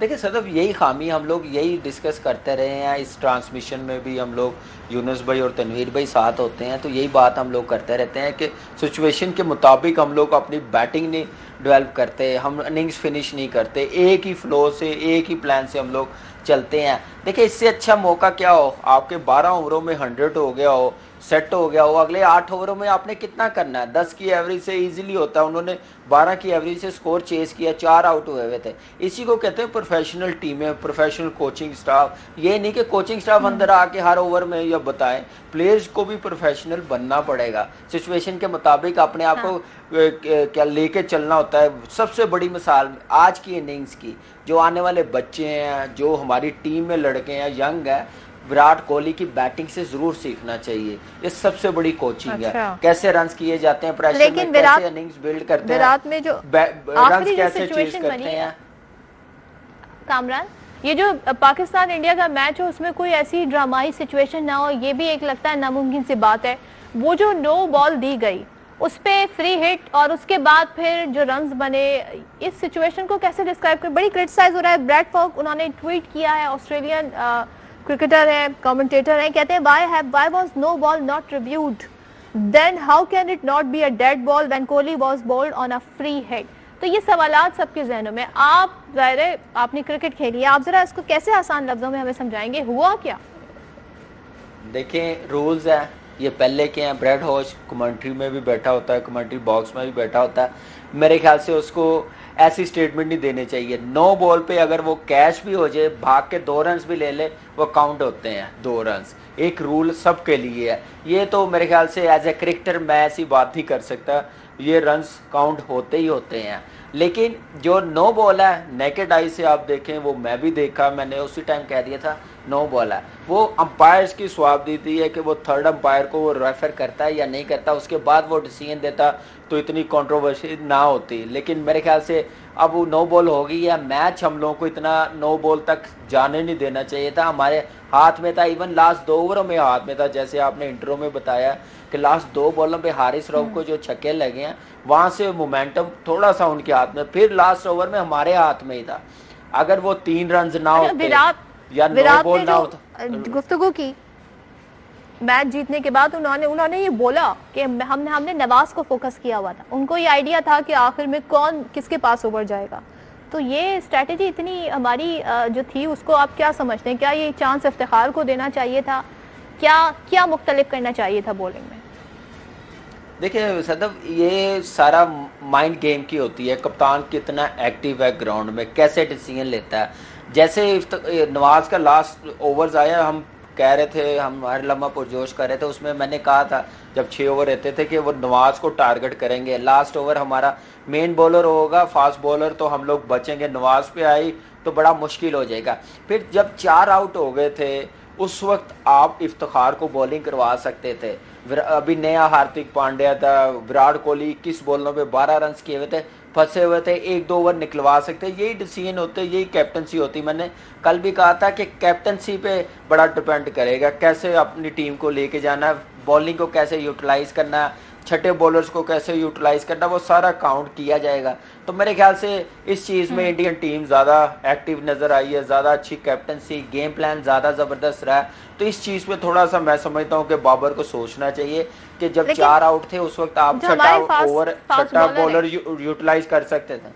دیکھیں صدف یہی خامی ہم لوگ یہی ڈسکس کرتے رہے ہیں, اس ٹرانسمیشن میں بھی ہم لوگ یونس بھائی اور تنویر بھائی ساتھ ہوتے ہیں تو یہی بات ہم لوگ کرتے رہتے ہیں کہ سچویشن کے مطابق ہم لوگ اپنی بیٹنگ نہیں ڈیولپ کرتے, ہم اننگز فنش نہیں کرتے, ایک ہی فلو سے ایک ہی پلان سے ہم لوگ چلتے ہیں. دیکھیں اس سے اچھا موقع کیا ہو, آپ کے 12 اووروں میں 100 ہو گیا ہو, سیٹ ہو گیا ہو, اگلے 8 اووروں میں آپ نے کتنا کرنا ہے, 10 کی ایوریج سے ایزیلی ہوتا ہے. انہوں نے 12 کی ایوریج سے سکور چیز کیا, 4 آؤٹ ہوئے تھے. اسی کو کہتے ہیں پروفیشنل ٹیمیں, پروفیشنل کوچنگ سٹاف. یہ نہیں کہ کوچنگ سٹاف اندر آ کے ہر اوور میں یا بتائیں, پلیئرز کو بھی پروفیشنل بننا پڑے گا, سچویشن کے مطابق اپنے آپ کو کیا لے کے چلنا ہوتا ہے. سب سے بڑی مثال آج کی اننگز کی, جو آنے والے بچے ہیں, جو ہماری ٹیم میں لڑکے ہیں, ینگ ہے, وراٹ کوہلی کی بیٹنگ سے ضرور سیکھنا چاہیے. یہ سب سے بڑی کوچنگ ہے, کیسے رنز کیے جاتے ہیں پریشر میں, کیسے اننگز بلڈ کرتے ہیں, وراٹ میں جو رنز کیسے چیز کرتے ہیں. کامران, یہ جو پاکستان انڈیا کا میچ ہو اس میں کوئی ایسی ڈرامائی سچویشن نہ ہو, یہ بھی ایک لگتا ہے ناممکن سی بات ہے. وہ جو نو بال دی گئی اس پہ فری ہٹ اور اس کے بعد پھر جو رنز بنے, اس سچویشن کو کیسے ڈسکرائب کریں؟ بڑی کرٹیسائز ہو رہا ہے. بریڈ فاک انہوں نے ٹویٹ کیا ہے, آسٹریلین کرکٹر ہیں, کمنٹیٹر ہیں, کہتے ہیں why was no ball not reviewed, then how can it not be a dead ball when Kohli was bowled on a free hit. تو یہ سوالات سب کے ذہنوں میں. آپ ظاہر ہے آپ نے کرکٹ کھیلی ہے, آپ ذرا اس کو کیسے آسان لفظوں میں ہمیں سمجھائیں گے, ہوا کیا؟ دیکھیں رولز ہیں یہ پہلے کے ہیں. بریڈ ہوچ کمنٹری میں بھی بیٹھا ہوتا ہے, کمنٹری باکس میں بھی بیٹھا ہوتا ہے. میرے خیال سے اس کو ایسی سٹیٹمنٹ نہیں دینے چاہیے. 9 بال پہ اگر وہ کیچ بھی ہو جائے, بھاگ کے 2 رنز بھی لے لے, وہ کاؤنٹ ہوتے ہیں 2 رنز. ایک رول سب کے لیے ہے. یہ تو میرے خیال سے ایز اے کرکٹر میں ایسی بات نہیں کر سکتا, یہ رنز کاؤنٹ ہوتے ہی ہوتے ہیں. لیکن جو 9 بال ہے نیکڈ آئی سے آپ دیکھیں, وہ میں بھی دیکھا, میں نے اسی ٹائم کہہ دیا تھا 9 بال ہے. وہ امپائرز کی سواب دیتی ہے کہ وہ تھرڈ امپائر کو وہ ریفر کرتا ہے یا نہیں کرتا, اس کے بعد وہ ڈیسیژن دیتا تو اتنی کنٹروورسی نہ ہوتی. لیکن میرے خیال سے اب وہ 9 بال ہو گئی ہے. میچ ہم لوگوں کو اتنا 9 بال تک جانے نہیں دینا چاہیے تھا. ہمارے ہاتھ میں تھا, ایون لاسٹ 2 اووروں میں ہاتھ میں تھا, جیسے آپ نے انٹرو میں بتایا کہ لاسٹ 2 بالوں پہ حارث رؤف کو جو چھکے لگے ہیں, وہاں سے مومنٹم تھوڑا سا ان کے ہاتھ میں, پھر لاسٹ اوور میں ہمارے ہاتھ میں ہی تھا. اگر وہ 3 رنز نہ ہوتے یا 9 بال نہ ہوتا. گفتگو کی میچ جیتنے کے بعد انہوں نے یہ بولا کہ ہم نے نواز کو فوکس کیا ہوا تھا. ان کو یہ آئیڈیا تھا کہ آخر میں کون کس کے پاس اوور جائے گا. تو یہ اسٹریٹجی اتنی ہماری جو تھی, اس کو آپ کیا سمجھتے ہیں؟ کیا یہ چانس افتخار کو دینا چاہیے تھا؟ کیا مختلف کرنا چاہیے تھا بولنگ میں؟ دیکھیں صدف, یہ سارا مائنڈ گیم کی ہوتی ہے. کپتان کتنا ایکٹیو ہے گراؤنڈ میں, کیسے ڈیسیژن لیتا ہے. جیسے نواز کا لاسٹ اوورز آیا, ہم کہہ رہے تھے, ہم ہر لمحہ پرجوش کر رہے تھے, اس میں میں نے کہا تھا جب 6 اوور رہتے تھے کہ وہ نواز کو ٹارگٹ کریں گے. لاسٹ اوور ہمارا مین بولر ہوگا, فاسٹ بولر, تو ہم لوگ بچیں گے. نواز پہ آئی تو بڑا مشکل ہو جائے گا. پھر جب 4 آؤٹ ہو گئے تھے, اس وقت آپ افتخار کو بولنگ کروا سکتے تھے. ابھی نیا ہاردک پانڈیا تھا, وراٹ کوہلی 21 بالوں پہ 12 رنز کیے ہوئے تھے, پھنسے ہوئے تھے, 1-2 اوور نکلوا سکتے. یہی ڈیسیژن ہوتے, یہی کیپٹنسی ہوتی. میں نے کل بھی کہا تھا کہ کیپٹنسی پہ بڑا ڈپینڈ کرے گا, کیسے اپنی ٹیم کو لے کے جانا ہے, بالنگ کو کیسے یوٹیلائز کرنا ہے, چھٹے بولرز کو کیسے یوٹیلائز کرنا, وہ سارا کاؤنٹ کیا جائے گا. تو میرے خیال سے اس چیز میں انڈین ٹیم زیادہ ایکٹیو نظر آئی ہے, زیادہ اچھی کیپٹنسی, گیم پلان زیادہ زبردست رہا ہے. تو اس چیز پہ تھوڑا سا میں سمجھتا ہوں کہ بابر کو سوچنا چاہیے کہ جب 4 آؤٹ تھے اس وقت آپ چھٹا بولر یوٹیلائز کر سکتے تھے.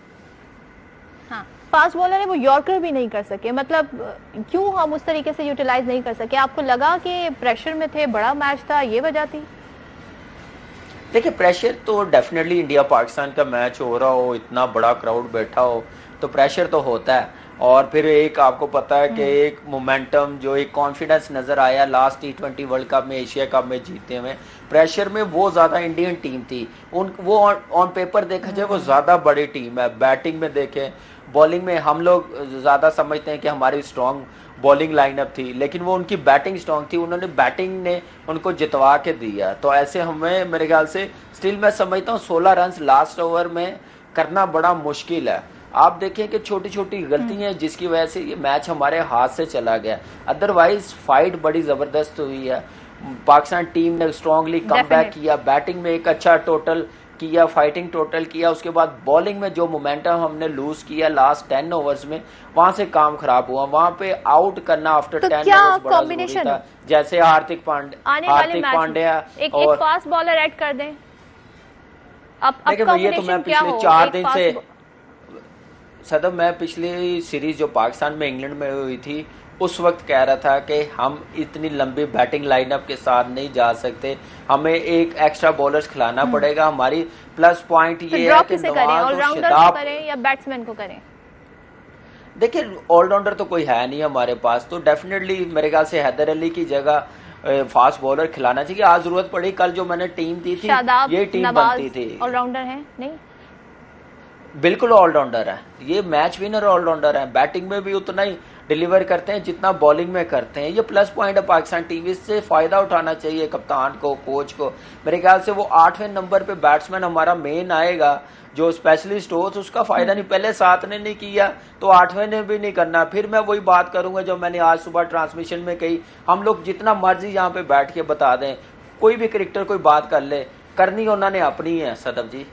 ہاں, فاسٹ بولر ہے, وہ یارکر بھی نہیں کر سکے. مطلب کیوں ہم اس طریقے سے یوٹیلائز نہیں کر سکے؟ آپ کو لگا کہ پریشر میں تھے, بڑا میچ تھا, یہ وجہ تھی؟ دیکھیں پریشر تو ڈیفینیٹلی انڈیا پاکستان کا میچ ہو رہا ہو, اتنا بڑا کراؤڈ بیٹھا ہو, تو پریشر تو ہوتا ہے. اور پھر ایک آپ کو پتا ہے کہ ایک مومنٹم, جو ایک کانفیڈنس نظر آیا لاسٹ T20 ورلڈ کپ میں, ایشیا کپ میں جیتے ہوئے, پریشر میں وہ زیادہ انڈین ٹیم تھی. وہ آن پیپر دیکھا جائے وہ زیادہ بڑی ٹیم ہے. بیٹنگ میں دیکھیں, بالنگ میں ہم لوگ زیادہ سمجھتے ہیں کہ ہماری اسٹرانگ بالنگ لائن اپ تھی, لیکن وہ ان کی بیٹنگ اسٹرانگ تھی. انہوں نے بیٹنگ نے ان کو جتوا کے دیا. تو ایسے ہمیں میرے خیال سے اسٹل میں سمجھتا ہوں 16 رنز لاسٹ اوور میں کرنا بڑا مشکل ہے. آپ دیکھیں کہ چھوٹی چھوٹی غلطیاں جس کی وجہ سے یہ میچ ہمارے ہاتھ سے چلا گیا. ادروائز فائٹ بڑی زبردست ہوئی ہے. پاکستان ٹیم نے اسٹرانگلی کم بیک کیا, بیٹنگ میں ایک اچھا ٹوٹل کیا، فائٹنگ ٹوٹل کیا، اس کے بعد بولنگ میں جو مومنٹم ہم نے لوز کیا لاسٹ 10 اوورز میں، وہاں سے کام خراب ہوا. وہاں پہ آؤٹ کرنا آفٹر 10 اوورز بڑا ضروری تھا. جیسے ہاردک پانڈیا ایک فاسٹ بالر ایڈ کر دیں. دیکھیں یہ تو میں پچھلے 4 دن سے صدف، میں پچھلی سیریز جو پاکستان میں انگلینڈ میں ہوئی تھی اس وقت کہہ رہا تھا کہ ہم اتنی لمبی بیٹنگ لائن اپ کے ساتھ نہیں جا سکتے، ہمیں ایک ایکسٹرا بولرز کھلانا پڑے گا. ہماری پلس پوائنٹ یہ ہے کہ نواز اور شتاب یا بیٹسمین کو کریں. دیکھیں آل راؤنڈر تو کوئی ہے نہیں ہمارے پاس، تو ڈیفینیٹلی میرے خیال سے حیدر علی کی جگہ فاسٹ بولر کھلانا چاہیے. آج ضرورت پڑی، کل جو میں نے ٹیم دی تھی یہ ٹیم بنتی تھی. آل راؤنڈر ہیں نہیں؟ بالکل آل راؤنڈر ہے، یہ میچ ونر آل راؤنڈر ہے. بیٹنگ میں بھی اتنا ہی ڈیلیور کرتے ہیں جتنا بولنگ میں کرتے ہیں. یہ پلس پوائنٹ ہے پاکستان ٹیم، اس سے فائدہ اٹھانا چاہیے کپتان کو، کوچ کو. میرے خیال سے وہ 8ویں نمبر پہ بیٹسمین ہمارا مین آئے گا جو اسپیشلسٹ ہو، تو اس کا فائدہ نہیں. پہلے 7 نے نہیں کیا تو 8ویں نے بھی نہیں کرنا. پھر میں وہی بات کروں گا جو میں نے آج صبح ٹرانسمیشن میں کہی، ہم لوگ جتنا مرضی یہاں پہ بیٹھ کے بتا دیں، کوئی بھی کرکٹر کوئی بات کر لے، کرنی انہوں نے اپنی ہے. صدف جی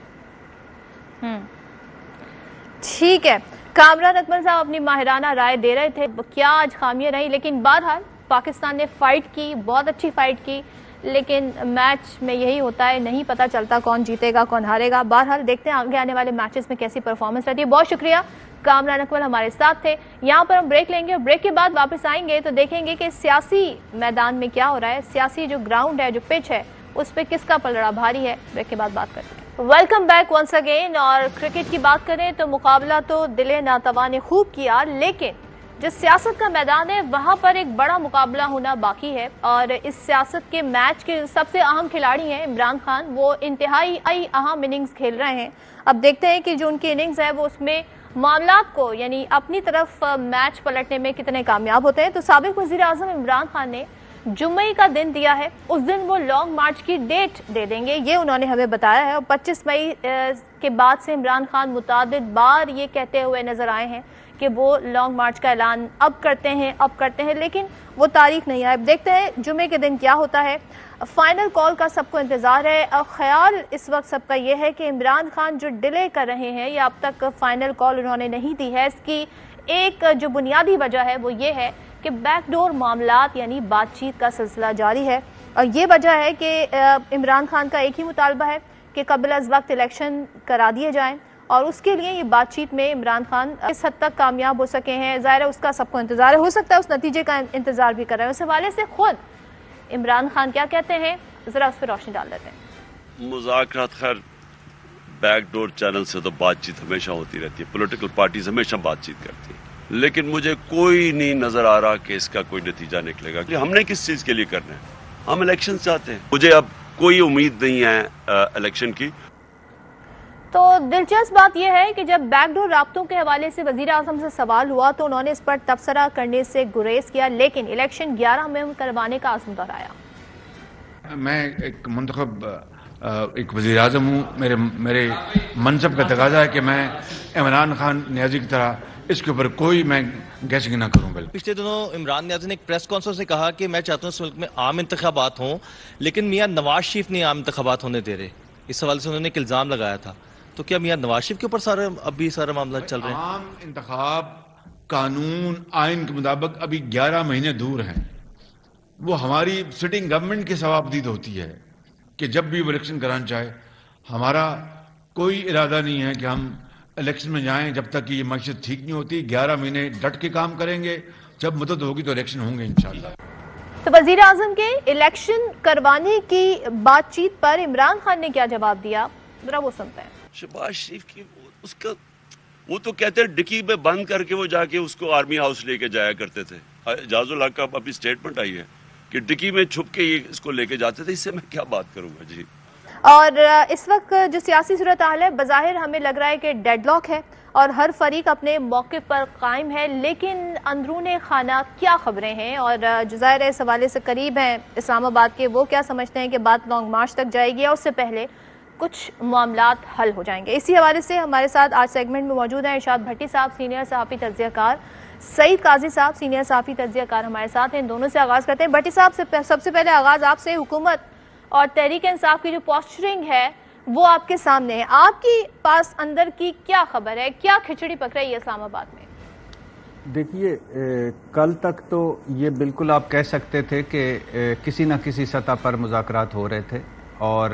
ٹھیک ہے. کامران اکمل صاحب اپنی ماہرانہ رائے دے رہے تھے، کیا آج خامیاں رہی، لیکن بہرحال پاکستان نے فائٹ کی، بہت اچھی فائٹ کی. لیکن میچ میں یہی ہوتا ہے، نہیں پتہ چلتا کون جیتے گا کون ہارے گا. بہرحال دیکھتے ہیں آگے آنے والے میچز میں کیسی پرفارمنس رہتی ہے. بہت شکریہ کامران اکمل ہمارے ساتھ تھے. یہاں پر ہم بریک لیں گے اور بریک کے بعد واپس آئیں گے تو دیکھیں گے کہ سیاسی میدان میں کیا ہو رہا ہے، سیاسی جو گراؤنڈ ہے، جو پچ ہے، اس پہ کس کا پلڑا بھاری ہے. بریک کے بعد بات کرتے ہیں. Welcome back once again. اور کرکٹ کی بات کریں تو مقابلہ تو دل ناتواں نے خوب کیا، لیکن جس سیاست کا میدان ہے وہاں پر ایک بڑا مقابلہ ہونا باقی ہے. اور اس سیاست کے میچ کے سب سے اہم کھلاڑی ہیں عمران خان. وہ انتہائی اہم اننگز کھیل رہے ہیں. اب دیکھتے ہیں کہ جو ان کی اننگز ہے وہ اس میں معاملات کو یعنی اپنی طرف میچ پلٹنے میں کتنے کامیاب ہوتے ہیں. تو سابق وزیر اعظم عمران خان نے جمعے کا دن دیا ہے، اس دن وہ لانگ مارچ کی ڈیٹ دے دیں گے، یہ انہوں نے ہمیں بتایا ہے. اور 25 مئی کے بعد سے عمران خان متعدد بار یہ کہتے ہوئے نظر آئے ہیں کہ وہ لانگ مارچ کا اعلان اب کرتے ہیں، لیکن وہ تاریخ نہیں آئے. اب دیکھتے ہیں جمعے کے دن کیا ہوتا ہے. فائنل کال کا سب کو انتظار ہے. خیال اس وقت سب کا یہ ہے کہ عمران خان جو ڈیلے کر رہے ہیں یا اب تک فائنل کال انہوں نے نہیں دی ہے، اس کی ایک جو بنیادی وجہ ہے وہ یہ ہے کہ بیک ڈور معاملات یعنی بات چیت کا سلسلہ جاری ہے. اور یہ وجہ ہے کہ عمران خان کا ایک ہی مطالبہ ہے کہ قبل از وقت الیکشن کرا دیے جائیں، اور اس کے لیے یہ بات چیت میں عمران خان اس حد تک کامیاب ہو سکے ہیں. ظاہر ہے اس کا سب کو انتظار ہے، ہو سکتا ہے اس نتیجے کا انتظار بھی کر رہے ہیں. اس حوالے سے خود عمران خان کیا کہتے ہیں، ذرا اس پہ روشنی ڈال دیتے ہیں. مذاکرات خیر بیک ڈور چینل سے تو بات چیت ہمیشہ ہوتی رہتی ہے، پولیٹیکل پارٹیز ہمیشہ بات چیت کرتی ہیں، لیکن مجھے کوئی نہیں نظر آ رہا کہ اس کا کوئی نتیجہ نکلے گا. کہ ہم نے کس چیز کے لیے کرنا ہے، ہم الیکشن چاہتے ہیں. مجھے اب کوئی امید نہیں ہے الیکشن کی. تو دلچسپ بات یہ ہے کہ جب بیک ڈور رابطوں کے حوالے سے وزیر اعظم سے سوال ہوا تو انہوں نے اس پر تبصرہ کرنے سے گریز کیا، لیکن الیکشن 11 میں کروانے کا عزم دہرایا. میں ایک منتخب ایک وزیر اعظم ہوں، میرے منصب کا تقاضا ہے کہ میں عمران خان نیازی کی طرح اس کے اوپر کوئی میں گیسنگ نہ کروں. بالکل پچھلے دنوں عمران نیازی نے ایک پریس کانفرنس میں کہا کہ میں چاہتا ہوں اس ملک میں عام انتخابات ہوں، لیکن میاں نواز شریف نہیں عام انتخابات ہونے دے رہے. اس حوالے سے انہوں نے ایک الزام لگایا تھا. تو کیا میاں نواز شریف کے اوپر ابھی سارے معاملات چل رہے ہیں؟ عام انتخاب قانون آئین کے مطابق ابھی 11 مہینے دور ہیں. وہ ہماری سٹنگ گورنمنٹ کی ثوابدید ہوتی ہے کہ جب بھی وہ الیکشن کرانا چاہے. ہمارا کوئی ارادہ نہیں ہے کہ ہم الیکشن میں جائیں جب تک کہ یہ معیشت ٹھیک نہیں ہوتی. 11 مہینے ڈٹ کے کام کریں گے، جب مدت ہوگی تو الیکشن ہوں گے انشاءاللہ. تو وزیر اعظم کے الیکشن کروانے کی بات چیت پر عمران خان نے کیا جواب دیا، ذرا وہ سنتے ہیں. شہباز شریف کی وہ تو کہتے ہیں ڈکی میں بند کر کے وہ جا کے اس کو آرمی ہاؤس لے کے جایا کرتے تھے. اعجاز الحق کا اپنی سٹیٹمنٹ آئی ہے کہ ڈکی میں چھپ کے اس کو لے کے جاتے تھے. اس سے میں کیا بات کروں گا جی. اور اس وقت جو سیاسی صورتحال ہے بظاہر ہمیں لگ رہا ہے کہ ڈیڈ لاک ہے اور ہر فریق اپنے موقف پر قائم ہے، لیکن اندرون خانہ کیا خبریں ہیں اور جو ظاہر ہے اس حوالے سے قریب ہیں اسلام آباد کے، وہ کیا سمجھتے ہیں کہ بات لانگ مارچ تک جائے گی اور اس سے پہلے کچھ معاملات حل ہو جائیں گے. اسی حوالے سے ہمارے ساتھ آج سیگمنٹ میں موجود ہیں ارشاد بھٹی صاحب، سینئر صحافی تجزیہ کار، سعید قاضی صاحب، سینئر صحافی تجزیہ کار ہمارے ساتھ ہیں. دونوں سے آغاز کرتے ہیں. بھٹی صاحب سب سے پہلے آغاز آپ سے. حکومت اور تحریک انصاف کی جو پوسچرنگ ہے وہ آپ کے سامنے ہے. آپ کی پاس اندر کی کیا خبر ہے, کیا کھچڑی پک رہی ہے اسلام آباد میں؟ دیکھیے کل تک تو یہ بالکل آپ کہہ سکتے تھے کہ کسی نہ کسی سطح پر مذاکرات ہو رہے تھے, اور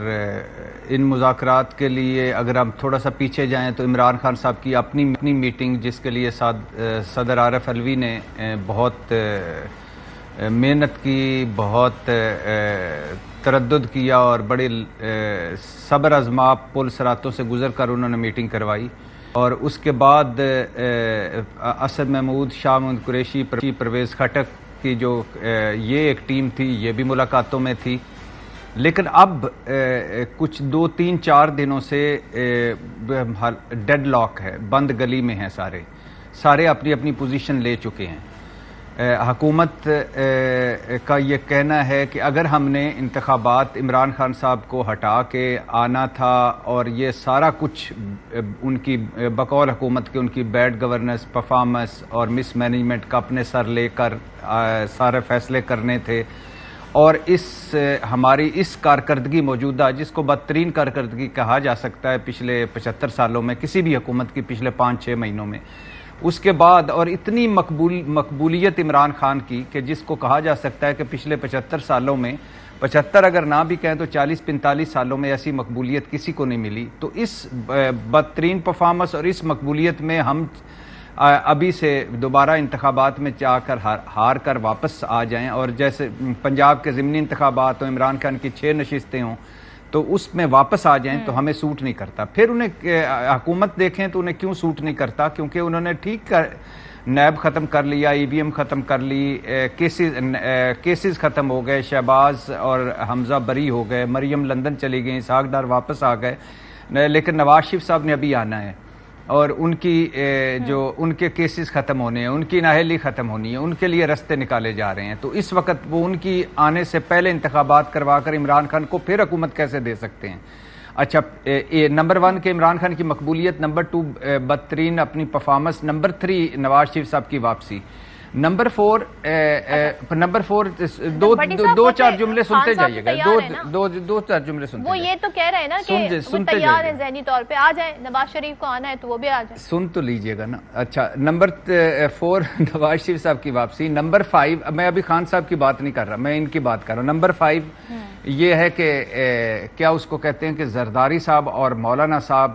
ان مذاکرات کے لیے اگر ہم تھوڑا سا پیچھے جائیں تو عمران خان صاحب کی اپنی میٹنگ, جس کے لیے صدر عارف علوی نے بہت محنت کی, بہت تردد کیا اور بڑے صبر آزما پل صراطوں سے گزر کر انہوں نے میٹنگ کروائی, اور اس کے بعد اسد محمود, شاہ محمود قریشی, پرویز خٹک کی جو یہ ایک ٹیم تھی, یہ بھی ملاقاتوں میں تھی. لیکن اب کچھ 2-3-4 دنوں سے ڈیڈ لاک ہے, بند گلی میں ہیں, سارے اپنی اپنی پوزیشن لے چکے ہیں. حکومت کا یہ کہنا ہے کہ اگر ہم نے انتخابات عمران خان صاحب کو ہٹا کے آنا تھا, اور یہ سارا کچھ ان کی بقول حکومت کے ان کی بیڈ گورننس, پرفارمنس اور مس مینجمنٹ کا اپنے سر لے کر سارے فیصلے کرنے تھے, اور ہماری اس کارکردگی موجودہ, جس کو بدترین کارکردگی کہا جا سکتا ہے پچھلے 75 سالوں میں کسی بھی حکومت کی, پچھلے 5-6 مہینوں میں, اس کے بعد اور اتنی مقبولیت عمران خان کی کہ جس کو کہا جا سکتا ہے کہ پچھلے 75 سالوں میں, 75 اگر نہ بھی کہیں تو 40-45 سالوں میں ایسی مقبولیت کسی کو نہیں ملی. تو اس بدترین پرفارمنس اور اس مقبولیت میں ہم ابھی سے دوبارہ انتخابات میں جا کر ہار کر واپس آ جائیں, اور جیسے پنجاب کے ضمنی انتخابات ہوں, عمران خان کی 6 نشستیں ہوں, تو اس میں واپس آ جائیں تو ہمیں سوٹ نہیں کرتا. پھر انہیں حکومت دیکھیں تو انہیں کیوں سوٹ نہیں کرتا, کیونکہ انہوں نے ٹھیک نیب ختم کر لیا, EVM ختم کر لی, کیسز ختم ہو گئے, شہباز اور حمزہ بری ہو گئے, مریم لندن چلی گئی, اسحاق ڈار واپس آ گئے, لیکن نواز شریف صاحب نے ابھی آنا ہے, اور ان کی جو ان کے کیسز ختم ہونے ہیں, ان کی نااہلی ختم ہونی ہے, ان کے لیے رستے نکالے جا رہے ہیں. تو اس وقت وہ ان کی آنے سے پہلے انتخابات کروا کر عمران خان کو پھر حکومت کیسے دے سکتے ہیں؟ اچھا, نمبر 1 کہ عمران خان کی مقبولیت, نمبر 2 بدترین اپنی پرفارمنس, نمبر 3 نواز شریف صاحب کی واپسی, نمبر 4 2-4 جملے سنتے جائیے گا, 2-4 جملے سنتے. وہ یہ تو کہہ رہے ہیں نا کہ وہ تیار ہیں ذہنی طور پہ, آ جائیں, نواز شریف کو آنا ہے تو وہ بھی آ جائیں. سن تو لیجئے گا نا. اچھا, نمبر 4 نواز شریف صاحب کی واپسی, نمبر 5 میں ابھی خان صاحب کی بات نہیں کر رہا, میں ان کی بات کر رہا ہوں. نمبر 5 یہ ہے کہ کیا اس کو کہتے ہیں کہ زرداری صاحب اور مولانا صاحب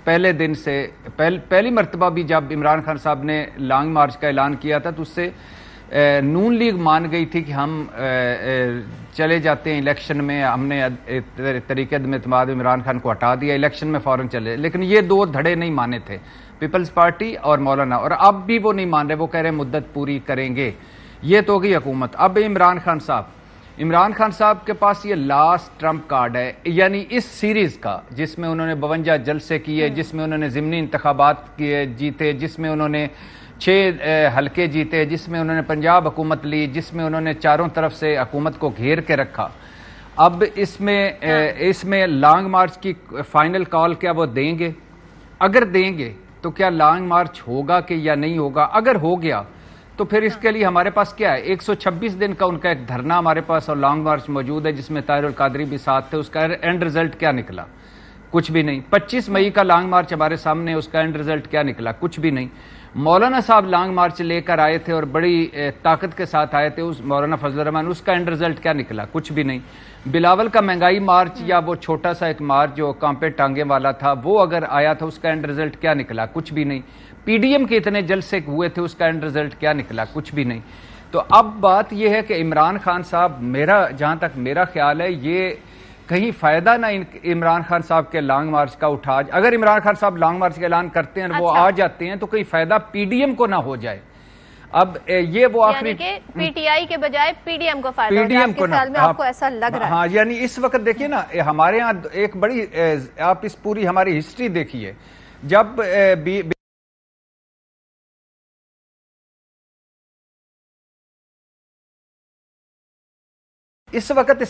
پہلے دن سے پہلی مرتبہ بھی جب عمران خان صاحب نے لانگ مارچ کا اعلان کیا تھا تو اس سے نون لیگ مان گئی تھی کہ ہم چلے جاتے ہیں الیکشن میں, ہم نے طریقہ عدم اعتماد عمران خان کو ہٹا دیا, الیکشن میں فوراً چلے. لیکن یہ 2 دھڑے نہیں مانے تھے, پیپلز پارٹی اور مولانا, اور اب بھی وہ نہیں مان رہے, وہ کہہ رہے ہیں مدت پوری کریں گے. یہ تو ہوگی حکومت. اب عمران خان صاحب کے پاس یہ لاسٹ ٹرمپ کارڈ ہے, یعنی اس سیریز کا, جس میں انہوں نے 52 جلسے کیے, جس میں انہوں نے ضمنی انتخابات کیے جیتے, جس میں انہوں نے 6 حلقے جیتے, جس میں انہوں نے پنجاب حکومت لی, جس میں انہوں نے چاروں طرف سے حکومت کو گھیر کے رکھا. اب اس میں لانگ مارچ کی فائنل کال کیا وہ دیں گے؟ اگر دیں گے تو کیا لانگ مارچ ہوگا کہ یا نہیں ہوگا؟ اگر ہو گیا تو پھر اس کے لیے ہمارے پاس کیا ہے, 126 دن کا ان کا ایک دھرنا ہمارے پاس اور لانگ مارچ موجود ہے, جس میں طاہر القادری بھی ساتھ تھے. اس کا اینڈ رزلٹ کیا نکلا؟ کچھ بھی نہیں. 25 مئی کا لانگ مارچ ہمارے سامنے, اس کا اینڈ رزلٹ کیا نکلا؟ کچھ بھی نہیں. مولانا صاحب لانگ مارچ لے کر آئے تھے اور بڑی طاقت کے ساتھ آئے تھے, اس مولانا فضل الرحمان, اس کا اینڈ رزلٹ کیا نکلا؟ کچھ بھی نہیں. بلاول کا مہنگائی مارچ یا وہ چھوٹا سا ایک مارچ جو کانپے ٹانگے والا تھا, وہ اگر آیا تھا, اس کا اینڈ رزلٹ کیا نکلا؟ کچھ بھی نہیں. PDM کے اتنے جلسے ہوئے تھے, اس کا اینڈ رزلٹ کیا نکلا؟ کچھ بھی نہیں. تو اب بات یہ ہے کہ عمران خان صاحب, جہاں تک میرا خیال ہے, یہ کہیں فائدہ نہ عمران خان صاحب کے لانگ مارچ کا اٹھا, اگر عمران خان صاحب لانگ مارچ کا اعلان کرتے ہیں اور وہ آ جاتے ہیں تو کہیں فائدہ PDM کو نہ ہو جائے. اب یہ وہ آخری PTI کے بجائے PDM کو فائدہ ہوگا, آپ کے خیال میں آپ کو ایسا لگ رہا ہے؟ ہاں, یعنی اس وقت دیکھیے نا, ہمارے ہاں ایک بڑی, آپ اس پوری ہماری ہسٹری دیکھیے, جب اس وقت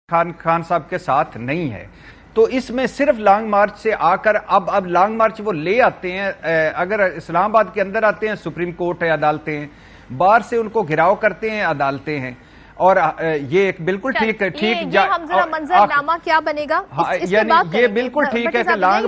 خان صاحب کے ساتھ نہیں ہے, تو اس میں صرف لانگ مارچ سے آ کر اب لانگ مارچ وہ لے آتے ہیں. اگر اسلام آباد کے اندر آتے ہیں سپریم کورٹ ہے, عدالتیں ہیں, باہر سے ان کو گھراؤ کرتے ہیں, عدالتیں ہیں, اور یہ ایک بالکل ٹھیک ہم ذرا منظرنامہ کیا بنے گا یعنی یہ بالکل ٹھیک ہے کہ لانگ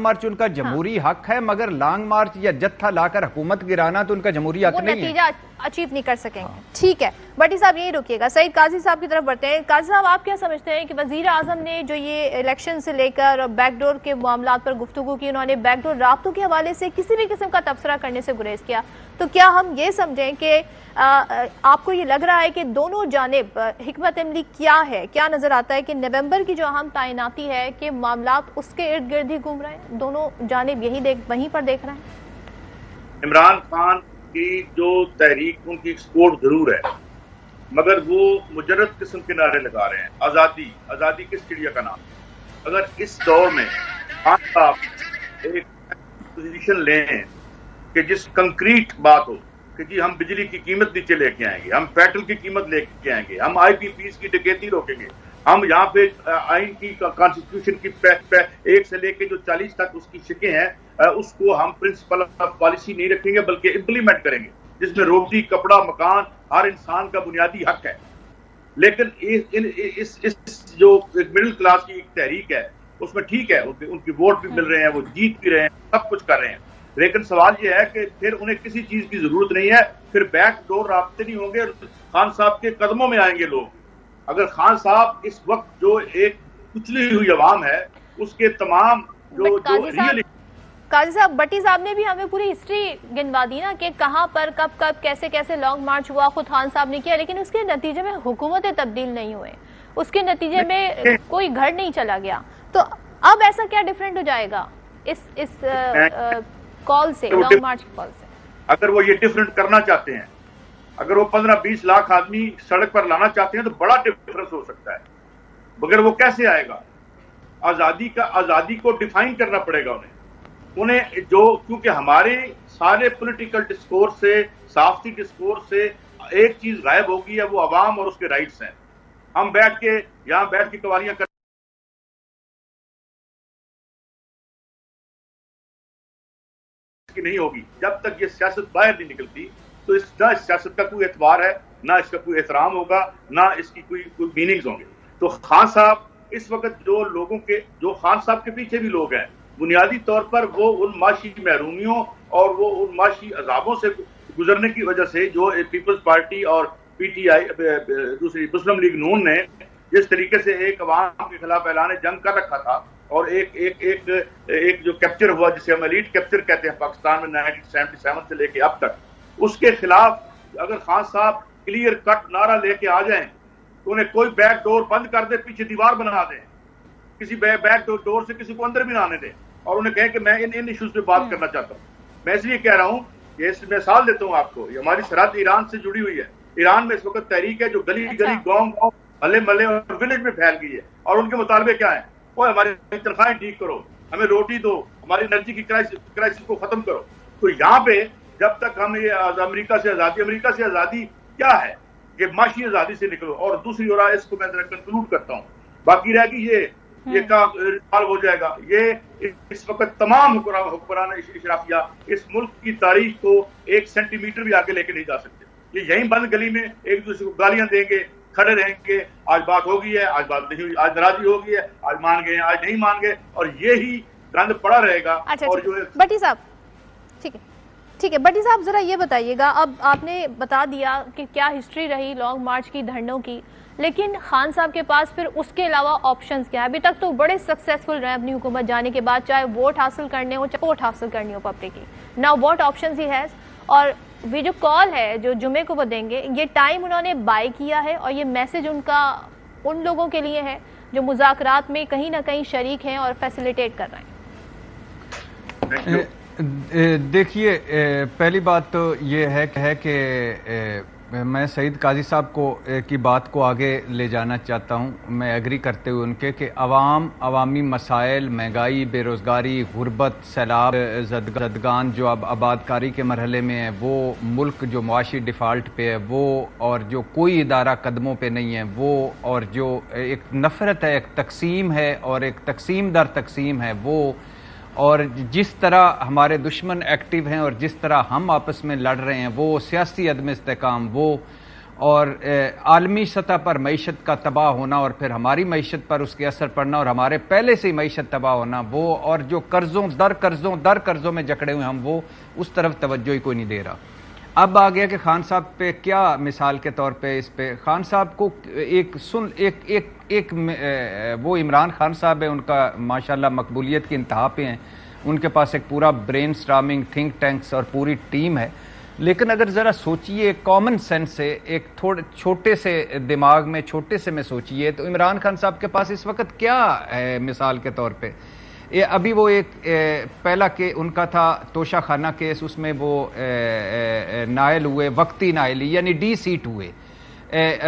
مارچ ان کا جمہوری حق ہے، مگر لانگ مارچ یا جتھا لا کر حکومت گرانا تو ان کا جمہوری حق نہیں ہے، نتیجہ اچیو نہیں کر سکیں گے. ٹھیک ہے بٹی صاحب یہی رکیے گا. سعید قاضی صاحب کی طرف بڑھتے ہیں. قاضی صاحب آپ کیا سمجھتے ہیں کہ وزیر اعظم نے جو یہ الیکشن سے لے کر بیک ڈور کے معاملات پر گفتگو کی، انہوں نے بیک ڈور رابطوں کے حوالے سے کسی بھی قسم کا تبصرہ کرنے سے گریز کیا، تو کیا ہم یہ سمجھیں کہ آپ کو یہ لگ رہا ہے کہ دونوں جانب حکمت عملی کیا ہے، کیا نظر آتا ہے کہ نومبر کی جو اہم تعیناتی ہے کہ معاملات اس کے ارد گرد ہی گھوم رہے ہیں، دونوں جانب وہیں پر دیکھ رہے ہیں؟ عمران خان کی جو تحریک ان کی ایکسپورٹ ضرور ہے، مگر وہ مجرد قسم کے نعرے لگا رہے ہیں. آزادی کس چڑیا کا نام؟ اگر اس دور میں خان صاحب ایک پوزیشن لیں کہ جس کنکریٹ بات ہو کہ جی ہم بجلی کی قیمت نیچے لے کے آئیں گے، ہم پیٹرول کی قیمت لے کے آئیں گے، ہم آئی پی پیز کی ڈکیتی روکیں گے، ہم یہاں پہ آئین کی کانسٹیٹیوشن کی 1 سے لے کے جو 40 تک اس کی شکیں ہیں اس کو ہم پرنسپل آف پالیسی نہیں رکھیں گے بلکہ امپلیمنٹ کریں گے، جس میں روٹی، کپڑا، مکان ہر انسان کا بنیادی حق ہے. لیکن اس جو مڈل کلاس کی تحریک ہے اس میں ٹھیک ہے، ان کی ووٹ بھی مل رہے ہیں، وہ جیت بھی رہے ہیں، سب کچھ کر رہے ہیں، لیکن سوال یہ ہے کہ پھر انہیں کسی چیز کی ضرورت نہیں ہے، پھر بیک ڈور رابطے نہیں ہوں گے، خان صاحب کے قدموں میں آئیں گے لوگ. اگر خان صاحب اس وقت جو ایک کچلی ہوئی عوام ہے اس کے تمام جو قاضی صاحب بٹی صاحب نے بھی ہمیں پوری ہسٹری گنوا دی نا کہ کہاں پر کب کیسے لانگ مارچ ہوا، خود خان صاحب نے کیا، لیکن اس کے نتیجے میں حکومتیں تبدیل نہیں ہوئے، اس کے نتیجے میں کوئی گھر نہیں چلا گیا. تو اب ایسا کیا ڈیفرنٹ ہو جائے گا اس کال سے، لانگ مارچ کی کال سے؟ اگر وہ یہ ڈیفرنٹ کرنا چاہتے ہیں، اگر وہ 15-20 لاکھ آدمی سڑک پر لانا چاہتے ہیں تو بڑا ڈفرنس ہو سکتا ہے، مگر وہ کیسے آئے گا؟ آزادی کو ڈیفائن کرنا پڑے گا انہیں جو، کیونکہ ہمارے سارے پولیٹیکل ڈسکورس سے، صحافتی ڈسکورس سے ایک چیز غائب ہو گئی ہے، وہ عوام اور اس کے رائٹس ہیں. ہم یہاں بیٹھ کے قوالیاں نہیں ہوگی جب تک یہ سیاست باہر نہیں نکلتی، تو نہ اس سیاست کا کوئی اعتبار ہے، نہ اس کا کوئی احترام ہوگا، نہ اس کی کوئی میننگز ہوں گے. تو خان صاحب اس وقت جو خان صاحب کے پیچھے بھی لوگ ہیں، بنیادی طور پر وہ ان معاشی محرومیوں اور وہ ان معاشی عذابوں سے گزرنے کی وجہ سے جو پیپلز پارٹی اور پی ٹی آئی دوسری مسلم لیگ نون نے جس طریقے سے ایک عوام کے خلاف اعلان جنگ کر رکھا تھا، اور ایک جو کیپچر ہوا جسے ہم ایلیٹ کیپچر کہتے ہیں پاکستان میں 1977 سے لے کے اب تک، اس کے خلاف اگر خان صاحب کلیئر کٹ نعرہ لے کے آ جائیں تو انہیں کوئی بیک ڈور بند کر دے، پیچھے دیوار بنا دیں، کسی بیک ڈور سے کسی کو اندر بھی نہ آنے دیں، اور انہیں کہیں کہ میں ان ایشوز پہ بات کرنا چاہتا ہوں. میں اس لیے کہہ رہا ہوں کہ اس مثال دیتا ہوں آپ کو، یہ ہماری سرحد ایران سے جڑی ہوئی ہے. ایران میں اس وقت تحریک ہے جو گلی گاؤں محلے محلے اور ولیج میں پھیل گئی ہے، اور ان کے مطالبے کیا ہیں؟ وہ ہماری تنخواہیں ٹھیک کرو، ہمیں روٹی دو، ہماری انرجی کی کرائسس کو ختم کرو. تو یہاں پہ جب تک ہم یہ امریکہ سے آزادی کیا ہے کہ معاشی آزادی سے نکلو. اور دوسری اور اس کو میں کنکلوڈ کرتا ہوں، باقی رہ گی یہ کام ہو جائے گا. یہ اس وقت تمام حکمران اشرافیہ اس ملک کی تاریخ کو 1 سینٹی میٹر بھی آگے لے کے نہیں جا سکتے. یہ یہیں بند گلی میں ایک دوسرے کو گالیاں دیں گے، کھڑے رہیں گے، آج بات ہو گئی ہے، آج بات نہیں ہوئی، آج ناراضی ہو گئی ہے، آج مان گئے ہیں، آج نہیں مان گئے، اور یہی گند پڑا رہے گا. اور جو بٹی صاحب ٹھیک ہے بٹی صاحب ذرا یہ بتائیے گا، اب آپ نے بتا دیا کہ کیا ہسٹری رہی لانگ مارچ کی، دھرنوں کی، لیکن خان صاحب کے پاس پھر اس کے علاوہ آپشنز کیا ہے؟ ابھی تک تو بڑے سکسیسفل رہے اپنی حکومت جانے کے بعد، چاہے ووٹ حاصل کرنے ہو، چاہے ووٹ حاصل کرنی ہو پبلک کی. Now what options he has, اور یہ جو کال ہے جو جمعے کو وہ دیں گے، یہ ٹائم انہوں نے بائی کیا ہے، اور یہ میسج ان کا ان لوگوں کے لیے ہے جو مذاکرات میں کہیں نہ کہیں شریک ہیں اور فیسیلیٹیٹ کر رہے ہیں. دیکھیے، پہلی بات تو یہ ہے کہ میں سعید قاضی صاحب کی بات کو آگے لے جانا چاہتا ہوں. میں ایگری کرتے ہوئے ان کے کہ عوامی مسائل، مہنگائی، بے روزگاری، غربت، سیلاب زدگان جو اب آباد کاری کے مرحلے میں ہے، وہ ملک جو معاشی ڈیفالٹ پہ ہے وہ، اور جو کوئی ادارہ قدموں پہ نہیں ہے وہ، اور جو ایک نفرت ہے، ایک تقسیم ہے اور ایک تقسیم در تقسیم ہے وہ، اور جس طرح ہمارے دشمن ایکٹیو ہیں اور جس طرح ہم آپس میں لڑ رہے ہیں وہ، سیاسی عدم استحکام وہ، اور عالمی سطح پر معیشت کا تباہ ہونا اور پھر ہماری معیشت پر اس کے اثر پڑنا اور ہمارے پہلے سے ہی معیشت تباہ ہونا، وہ اور جو قرضوں در قرضوں میں جکڑے ہوئے ہم، وہ اس طرف توجہ ہی کوئی نہیں دے رہا۔ اب آ گیا کہ خان صاحب پہ کیا مثال کے طور پہ اس پہ خان صاحب کو وہ عمران خان صاحب ہے، ان کا ماشاءاللہ مقبولیت کی انتہا پہ ہیں، ان کے پاس ایک پورا برین سٹارمنگ تھنک ٹینکس اور پوری ٹیم ہے، لیکن اگر ذرا سوچئے کامن سینس سے، ایک تھوڑے چھوٹے سے دماغ میں چھوٹے سے میں سوچئے تو عمران خان صاحب کے پاس اس وقت کیا ہے مثال کے طور پہ؟ ابھی وہ ایک پہلا کہ ان کا تھا توشہ خانہ کیس، اس میں وہ نائل ہوئے، وقتی نائلی یعنی ڈی سیٹ ہوئے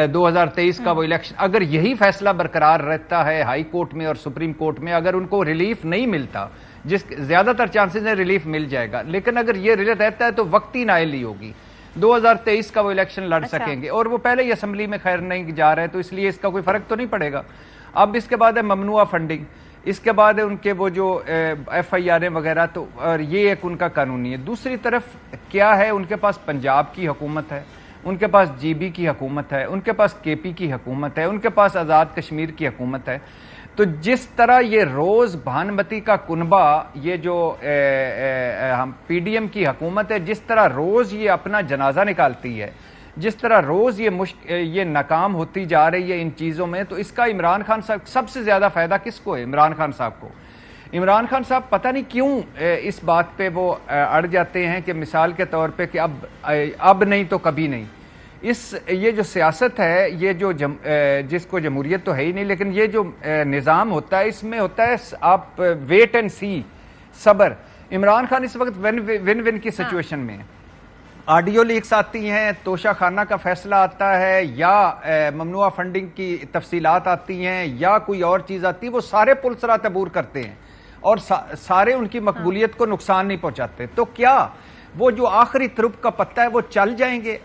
2023 کا وہ الیکشن، اگر یہی فیصلہ برقرار رہتا ہے ہائی کورٹ میں اور سپریم کورٹ میں، اگر ان کو ریلیف نہیں ملتا، جس زیادہ تر چانسز ہیں ریلیف مل جائے گا، لیکن اگر یہ ریلیف رہتا ہے تو وقتی نائلی ہوگی، 2023 کا وہ الیکشن لڑ سکیں گے، اور وہ پہلے ہی اسمبلی میں خیر نہیں جا رہے تو اس لیے اس کا کوئی فرق تو نہیں پڑے گا۔ اب اس کے بعد ہے ممنوعہ فنڈنگ، اس کے بعد ہے ان کے وہ جو ایف آئی آر وغیرہ، تو اور یہ ایک ان کا قانونی ہے۔ دوسری طرف کیا ہے، ان کے پاس پنجاب کی حکومت ہے، ان کے پاس جی بی کی حکومت ہے، ان کے پاس کے پی کی حکومت ہے، ان کے پاس آزاد کشمیر کی حکومت ہے۔ تو جس طرح یہ روز بھانمتی کا کنبہ، یہ جو ہم پی ڈی ایم کی حکومت ہے، جس طرح روز یہ اپنا جنازہ نکالتی ہے، جس طرح روز یہ ناکام ہوتی جا رہی ہے ان چیزوں میں، تو اس کا عمران خان صاحب سب سے زیادہ فائدہ کس کو ہے؟ عمران خان صاحب کو۔ عمران خان صاحب پتہ نہیں کیوں اس بات پہ وہ اڑ جاتے ہیں کہ مثال کے طور پہ کہ اب نہیں تو کبھی نہیں۔ یہ جو سیاست ہے، یہ جو جس کو جمہوریت تو ہے ہی نہیں، لیکن یہ جو نظام ہوتا ہے، اس میں ہوتا ہے آپ ویٹ اینڈ سی، صبر۔ عمران خان اس وقت ون ون کی سچویشن میں ہے، آڈیو لیکس آتی ہیں، توشہ خانہ کا فیصلہ آتا ہے، یا ممنوعہ فنڈنگ کی تفصیلات آتی ہیں، یا کوئی اور چیز آتی ہے، وہ سارے پل صراط عبور کرتے ہیں اور سارے ان کی مقبولیت کو نقصان نہیں پہنچاتے۔ تو کیا وہ جو آخری ترپ کا پتہ ہے وہ چل جائیں گے،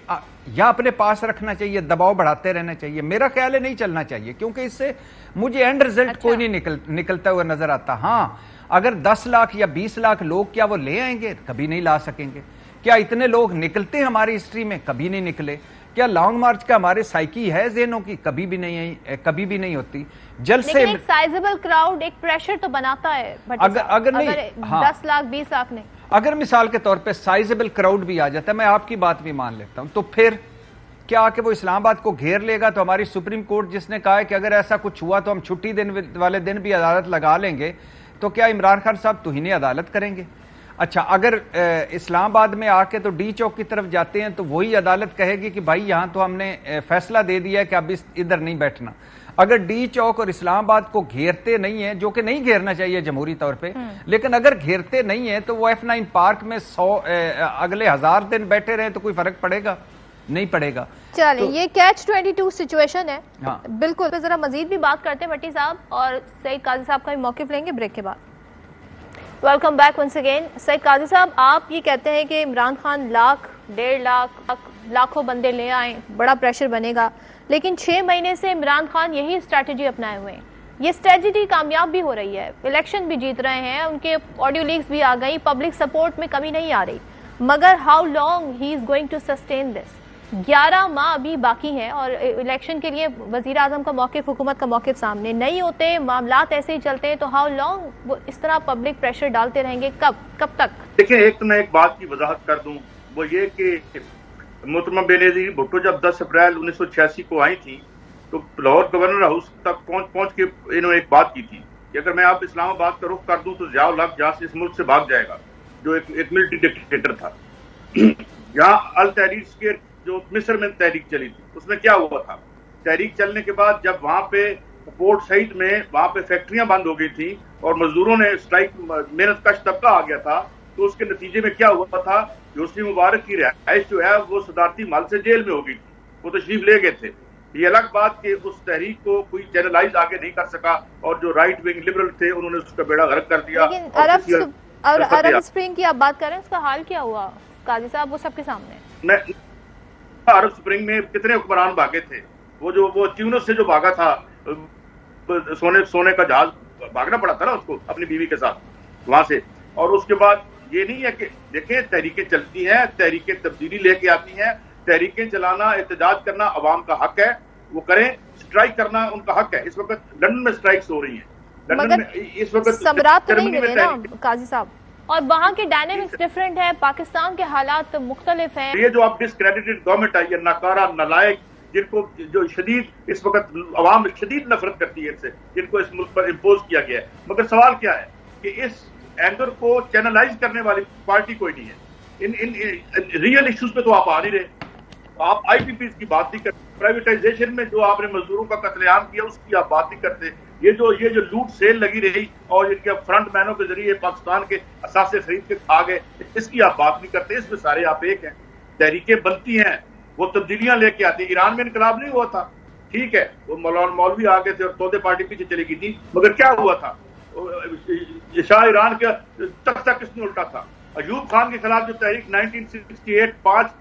یا اپنے پاس رکھنا چاہیے، دباؤ بڑھاتے رہنا چاہیے؟ میرا خیال ہے نہیں چلنا چاہیے، کیونکہ اس سے مجھے اینڈ رزلٹ کوئی نہیں نکلتا ہوا نظر آتا۔ ہاں اگر 10 لاکھ یا 20 لاکھ لوگ کیا وہ لے آئیں گے؟ کبھی نہیں لا سکیں گے۔ کیا اتنے لوگ نکلتے ہیں ہماری ہسٹری میں؟ کبھی نہیں نکلے۔ کیا لانگ مارچ کا ہمارے سائیکی ہے ذہنوں کی؟ کبھی بھی نہیں ہوتی۔ لیکن ایک سائزبل کراؤڈ ایک پریشر تو بناتا ہے، اگر نہیں 10 لاکھ 20 لاکھ نہیں، اگر مثال کے طور پہ سائزبل کراؤڈ بھی آ جاتا ہے، میں آپ کی بات بھی مان لیتا ہوں، تو پھر کیا کہ وہ اسلام آباد کو گھیر لے گا؟ تو ہماری سپریم کورٹ جس نے کہا ہے کہ اگر ایسا کچھ ہوا تو ہم چھٹی والے دن بھی عدالت لگا لیں گے، تو کیا عمران خان صاحب توہین عدالت کریں گے؟ اچھا اگر اسلام آباد میں آ کے تو ڈی چوک کی طرف جاتے ہیں تو وہی عدالت کہے گی کہ بھائی یہاں تو ہم نے فیصلہ دے دیا ہے کہ اب ادھر نہیں بیٹھنا۔ اگر ڈی چوک اور اسلام آباد کو گھیرتے نہیں ہیں، جو کہ نہیں گھیرنا چاہیے جمہوری طور پہ، لیکن اگر گھیرتے نہیں ہیں تو وہ F9 پارک میں اگلے 1000 دن بیٹھے رہیں تو کوئی فرق پڑے گا؟ نہیں پڑے گا۔ چلیں یہ کیچ 22 سچویشن ہے، بالکل۔ ذرا مزید بھی بات کرتے ہیں بھٹی صاحب، اور سعید قاضی صاحب کا بھی موقف لیں گے بریک کے بعد۔ Welcome back once again. Saeed Qazi صاحب، آپ یہ کہتے ہیں کہ عمران خان لاکھ 1.5 لاکھ لاکھوں بندے لے آئیں، بڑا پریشر بنے گا، لیکن 6 مہینے سے عمران خان یہی اسٹریٹجی اپنائے ہوئے ہیں، یہ اسٹریٹجی کامیاب بھی ہو رہی ہے، الیکشن بھی جیت رہے ہیں، ان کے آڈیو لیکس بھی آ گئی، پبلک سپورٹ میں کمی نہیں آ رہی، مگر how long he is going to sustain this? 11 ماہ ابھی باقی ہیں اور الیکشن کے لیے وزیر اعظم کا موقف، حکومت کا موقف سامنے نہیں ہوتے، معاملات ایسے ہی چلتے ہیں، تو ہاؤ لانگ وہ اس طرح پبلک پریشر ڈالتے رہیں گے؟ کب تک؟ دیکھیں، ایک تو میں ایک بات کی وضاحت کر دوں، وہ یہ کہ محترمہ بینظیر بھٹو جب 10 اپریل 1986 کو آئی تھی تو لاہور گورنر ہاؤس تک پہنچ کے انہوں نے ایک بات کی تھی کہ اگر میں آپ اسلام آباد کا رخ کر دوں تو ضیاء الحق جہاں سے اس ملک سے بھاگ جائے گا، جو ایک ملٹری ڈکٹیٹر تھا۔ یہاں التحریر جو مصر میں تحریک چلی تھی، اس میں کیا ہوا تھا؟ تحریک چلنے کے بعد جب وہاں پہ پورٹ سعید میں وہاں پہ فیکٹریاں بند ہو گئی تھی اور مزدوروں نے اسٹرائک، محنت کش طبقہ آ گیا تھا، تو اس کے نتیجے میں کیا ہوا تھا؟ حسنی مبارک کی رہائش جو ہے وہ صدارتی محل سے جیل میں ہو گئی تھی، وہ تشریف لے گئے تھے۔ یہ الگ بات کہ اس تحریک کو کوئی چینلائز آگے نہیں کر سکا اور جو رائٹ ونگ لبرل تھے انہوں نے اس کا بیڑا غرق کر دیا۔ لیکن عرب اسپرنگ کی آپ بات کر رہے ہیں، اس کا حال کیا ہوا قاضی صاحب؟ وہ سب کے سامنے ہے۔ عرب اسپرنگ میں کتنے حکمران بھاگے تھے، وہ تیونس سے جو بھاگا تھا، سونے کا جہاز بھاگنا پڑا تھا نا اس کو اپنی بیوی کے ساتھ وہاں سے۔ اور اس کے بعد یہ نہیں ہے کہ دیکھیں تحریکیں چلتی ہیں، تحریکیں تبدیلی لے کے آتی ہیں، تحریکیں چلانا، احتجاج کرنا عوام کا حق ہے، وہ کریں. اسٹرائک کرنا ان کا حق ہے. اس وقت لندن میں اسٹرائکس ہو رہی ہیں، لندن میں اس وقت سمراٹ تو نہیں ملے نا قاضی صاحب، اور وہاں کے ڈائنامکس ڈفرینٹ ہے، پاکستان کے حالات مختلف ہیں. یہ جو اب ڈسکریڈیٹڈ گورنمنٹ ہے، یہ ناکارہ، نالائق، جن کو جو شدید اس وقت عوام شدید نفرت کرتی ہے ان سے، جن کو اس ملک پر امپوز کیا گیا ہے. مگر سوال کیا ہے کہ اس اینگر کو چینلائز کرنے والی پارٹی کوئی نہیں ہے. ان ریئل ایشوز پہ تو آپ آ نہیں رہے. آپ آئی پی پیز کی بات نہیں کرتے، پرائیویٹائزیشن میں جو آپ نے مزدوروں کا قتل عام کیا اس کی آپ بات نہیں کرتے. یہ جو لوٹ سیل لگی رہی اور ان کے فرنٹ مینوں کے ذریعے پاکستان کے اثاثے خرید کے کھا گئے، اس کی آپ بات نہیں کرتے. اس میں سارے آپ ایک ہیں. تحریکیں بنتی ہیں، وہ تبدیلیاں لے کے آتی ہیں. ایران میں انقلاب نہیں ہوا تھا، ٹھیک ہے، وہ مولانا مولوی آ گئے تھے اور تودے پارٹی پیچھے چلی گئی تھی، مگر کیا ہوا تھا؟ شاہ ایران کا تختہ کس نے الٹا تھا؟ ایوب خان کے خلاف جو تحریک 1968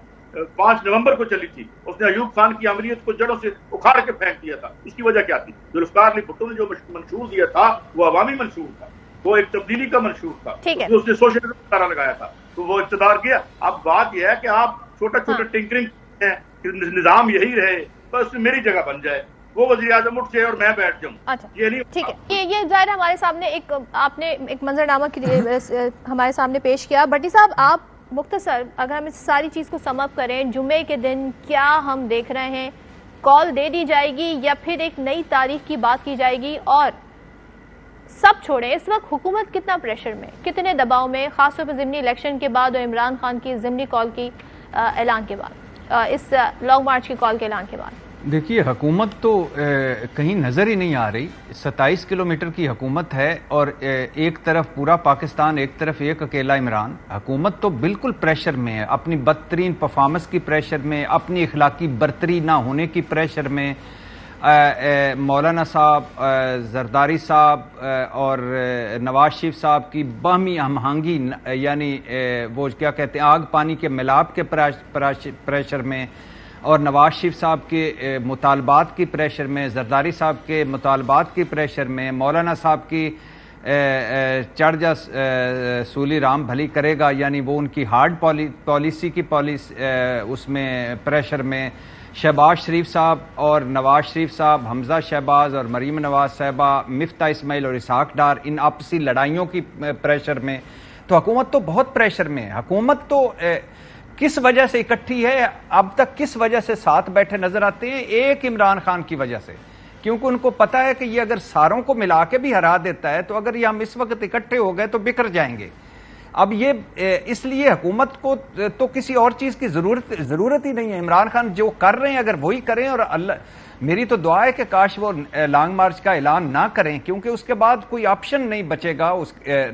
5 نومبر کو چلی تھی، اس نے ایوب خان کی امریت کو جڑوں سے اکھاڑ کے پھینک دیا تھا. اس کی وجہ کیا تھی؟ ذوالفقار علی بھٹو نے جو منشور دیا تھا وہ عوامی منشور تھا، وہ ایک تبدیلی کا منشور تھا، اس نے سوشلزم کا نعرہ لگایا تھا، تو وہ اقتدار کیا. اب بات یہ ہے کہ آپ چھوٹا چھوٹا ٹنکرنگ ہے کہ نظام یہی رہے، بس میری جگہ بن جائے، وہ وزیر اعظم اٹھ جائے اور میں بیٹھ جاؤں. یہ نہیں. ٹھیک ہے، یہ ظاہر ہمارے سامنے آپ نے ایک منظرنامہ ہمارے سامنے پیش کیا. بھٹی صاحب، آپ مختصر اگر ہم اس ساری چیز کو سم اپ کریں، جمعے کے دن کیا ہم دیکھ رہے ہیں؟ کال دے دی جائے گی یا پھر ایک نئی تاریخ کی بات کی جائے گی؟ اور سب چھوڑیں، اس وقت حکومت کتنا پریشر میں، کتنے دباؤ میں، خاص طور پہ ضمنی الیکشن کے بعد اور عمران خان کی ضمنی کال کی اعلان کے بعد، اس لانگ مارچ کی کال کے اعلان کے بعد؟ دیکھیے، حکومت تو کہیں نظر ہی نہیں آ رہی. 27 کلومیٹر کی حکومت ہے اور ایک طرف پورا پاکستان، ایک طرف ایک اکیلا عمران. حکومت تو بالکل پریشر میں ہے، اپنی بدترین پرفارمنس کی پریشر میں، اپنی اخلاقی برتری نہ ہونے کی پریشر میں. مولانا صاحب، زرداری صاحب اور نواز شریف صاحب کی باہمی ہم آہنگی، یعنی وہ کیا کہتے ہیں، آگ پانی کے ملاپ کے پریشر میں، اور نواز شریف صاحب کے مطالبات کی پریشر میں، زرداری صاحب کے مطالبات کی پریشر میں، مولانا صاحب کی چڑھ جا سولی رام بھلی کرے گا، یعنی وہ ان کی ہارڈ پالیسی کی اس میں پریشر میں، شہباز شریف صاحب اور نواز شریف صاحب، حمزہ شہباز اور مریم نواز صاحبہ، مفتاح اسماعیل اور اسحاق ڈار، ان آپسی لڑائیوں کی پریشر میں. تو حکومت تو بہت پریشر میں ہے. حکومت تو کس وجہ سے اکٹھی ہے اب تک، کس وجہ سے ساتھ بیٹھے نظر آتے ہیں؟ ایک عمران خان کی وجہ سے، کیونکہ ان کو پتا ہے کہ یہ اگر ساروں کو ملا کے بھی ہرا دیتا ہے تو اگر یہ ہم اس وقت اکٹھے ہو گئے تو بکھر جائیں گے. اب یہ اس لیے حکومت کو تو کسی اور چیز کی ضرورت ہی نہیں ہے. عمران خان جو کر رہے ہیں اگر وہی کریں، اور اللہ میری تو دعا ہے کہ کاش وہ لانگ مارچ کا اعلان نہ کریں، کیونکہ اس کے بعد کوئی آپشن نہیں بچے گا.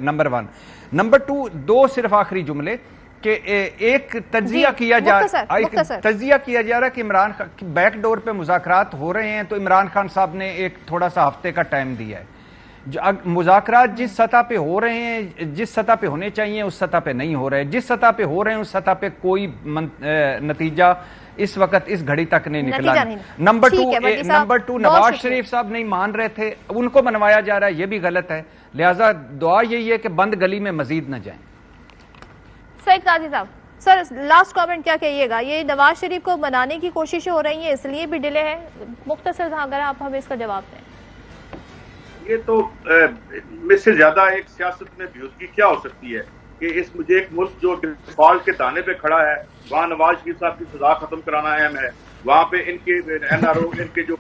نمبر 1. نمبر 2، 2 صرف آخری جملے کہ ایک تجزیہ کیا جا رہا ہے کہ عمران خان بیک ڈور پہ مذاکرات ہو رہے ہیں، تو عمران خان صاحب نے ایک تھوڑا سا ہفتے کا ٹائم دیا ہے. مذاکرات جس سطح پہ ہو رہے ہیں، جس سطح پہ ہونے چاہیے اس سطح پہ نہیں ہو رہے، جس سطح پہ ہو رہے ہیں اس سطح پہ کوئی نتیجہ اس وقت اس گھڑی تک نہیں نکلا. نمبر 2 نواز شریف صاحب نہیں مان رہے تھے، ان کو منوایا جا رہا ہے، یہ بھی غلط ہے. لہٰذا دعا یہی ہے کہ بند گلی میں مزید نہ جائیں. سعید قاضی صاحب، سر لاسٹ کامنٹ کیا کہیے گا؟ یہ نواز شریف کو منانے کی کوششیں ہو رہی ہیں، اس لیے بھی ڈیلے ہے؟ مختصر تھا اگر آپ ہمیں اس کا جواب دیں. یہ تو میں سے زیادہ ایک سیاست میں بیہودگی کیا ہو سکتی ہے کہ مجھے ایک ملک جو ڈیفالٹ کے دانے پہ کھڑا ہے، وہاں نواز شریف صاحب کی سزا ختم کرانا اہم ہے، وہاں پہ ان کے NRO ان کے جو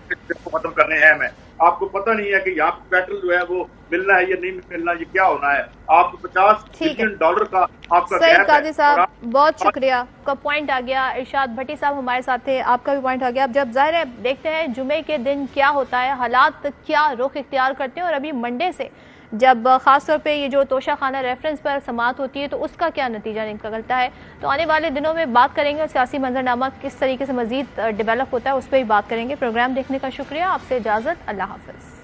ختم کرنے اہم ہے. آپ کو پتہ نہیں ہے کہ یہاں پہ پیٹرول جو ہے وہ ملنا ہے یا نہیں ملنا، یہ کیا ہونا ہے. آپ کو $50 بلین کا آپ کا سعید قاضی صاحب بہت شکریہ، آپ کا پوائنٹ آ گیا. ارشاد بھٹی صاحب ہمارے ساتھ تھے، آپ کا بھی پوائنٹ آ گیا. اب جب ظاہر ہے دیکھتے ہیں جمعے کے دن کیا ہوتا ہے، حالات کیا رخ اختیار کرتے ہیں، اور ابھی منڈے سے جب خاص طور پہ یہ جو توشہ خانہ ریفرنس پر سماعت ہوتی ہے تو اس کا کیا نتیجہ نکلتا ہے. تو آنے والے دنوں میں بات کریں گے، اور سیاسی منظرنامہ کس طریقے سے مزید ڈیولپ ہوتا ہے اس پہ بھی بات کریں گے. پروگرام دیکھنے کا شکریہ، آپ سے اجازت، اللہ حافظ.